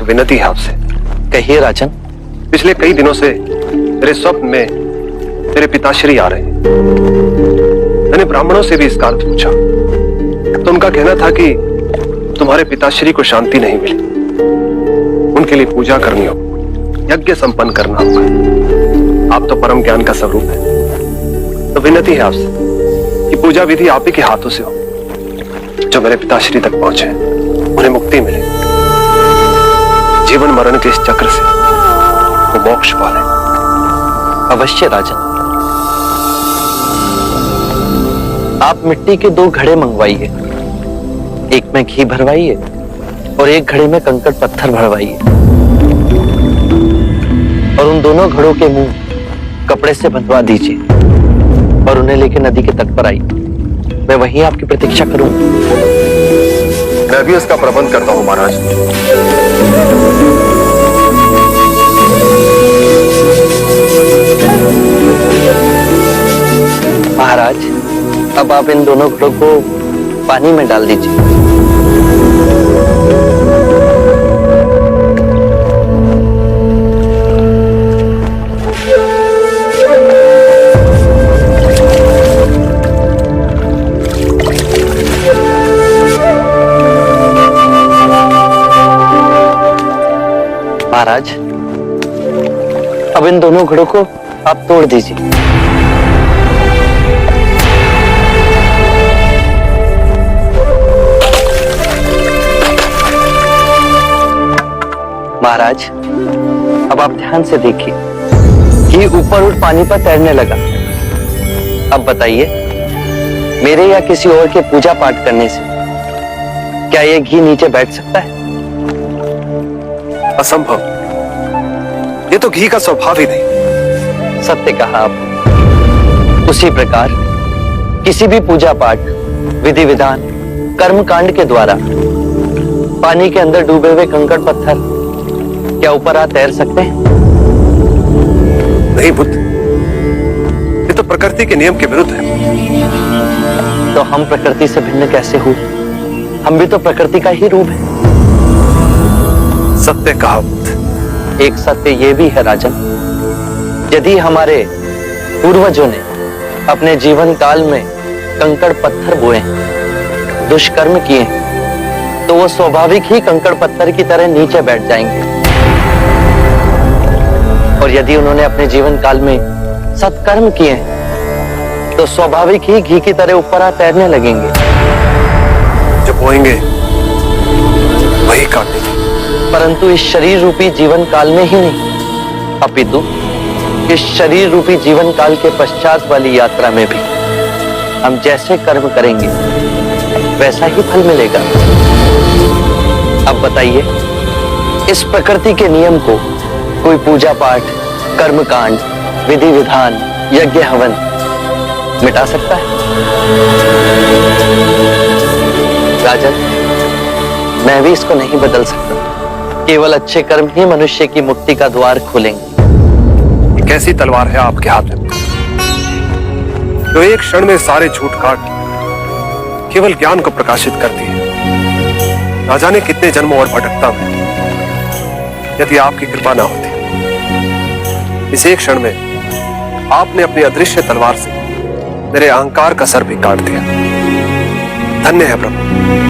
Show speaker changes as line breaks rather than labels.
एक विनती है आपसे।
कहिए राजन।
पिछले कई दिनों से मेरे स्वप्न में तेरे पिताश्री आ रहे हैं। मैंने ब्राह्मणों से भी इसका अर्थ पूछा तो उनका कहना था कि तुम्हारे पिताश्री को शांति नहीं मिली, उनके लिए पूजा करनी हो, यज्ञ संपन्न करना होगा। आप तो परम ज्ञान का स्वरूप है, तो विनती है आपसे कि पूजा विधि आप ही के हाथों से हो, जो मेरे पिताश्री तक पहुंचे, उन्हें मुक्ति मिले, जीवन मरण के इस चक्र से वो मोक्ष पाले।
अवश्य राजन। आप मिट्टी के 2 घड़े मंगवाइए, एक में घी भरवाइए और एक घड़े में कंकड़ पत्थर भरवाइए, और उन दोनों घड़ों के मुंह कपड़े से बंधवा दीजिए और उन्हें लेकर नदी के तट पर आइए। मैं वहीं आपकी प्रतीक्षा करूंगा।
मैं भी इसका प्रबंध करता हूं महाराज।
महाराज, अब आप इन दोनों घड़ों को पानी में डाल दीजिए। महाराज, अब इन दोनों घड़ों को आप तोड़ दीजिए। महाराज, अब आप ध्यान से देखिए, घी ऊपर उठ पानी पर तैरने लगा। अब बताइए, मेरे या किसी और के पूजा पाठ करने से क्या यह घी नीचे बैठ सकता है?
असंभव, ये तो घी का स्वभाव ही नहीं।
सत्य कहा आप। उसी प्रकार किसी भी पूजा पाठ, विधि विधान, कर्म कांड के द्वारा पानी के अंदर डूबे हुए कंकड़ पत्थर क्या ऊपर आ तैर सकते हैं?
नहीं बुद्ध, ये तो प्रकृति के नियम के विरुद्ध है।
तो हम प्रकृति से भिन्न कैसे हुए? हम भी तो प्रकृति का ही रूप है।
सत्य कहा बुद्ध।
एक सत्य ये भी है राजन, यदि हमारे पूर्वजों ने अपने जीवन काल में कंकड़ पत्थर बोए, दुष्कर्म किए, तो वो स्वाभाविक ही कंकड़ पत्थर की तरह नीचे बैठ जाएंगे। और यदि उन्होंने अपने जीवन काल में सत्कर्म किए तो स्वाभाविक ही घी की तरह ऊपर आ तैरने लगेंगे।
जो बोएंगे वही काटेंगे।
परंतु इस शरीर रूपी जीवन काल में ही नहीं, अपितु इस शरीर रूपी जीवन काल के पश्चात वाली यात्रा में भी हम जैसे कर्म करेंगे वैसा ही फल मिलेगा। अब बताइए, इस प्रकृति के नियम को कोई पूजा पाठ, कर्म कांड, विधि विधान, यज्ञ हवन मिटा सकता है? राजन, मैं भी इसको नहीं बदल सकता। केवल अच्छे कर्म ही मनुष्य की मुक्ति का द्वार खोलेंगे।
कैसी तलवार है आपके हाथ में, जो एक क्षण में सारे झूठ काट केवल ज्ञान को प्रकाशित करती है। ना जाने कितने जन्मों और भटकता में यदि आपकी कृपा ना होती। इस एक क्षण में आपने अपनी अदृश्य तलवार से मेरे अहंकार का सर भी काट दिया। धन्य है प्रभु।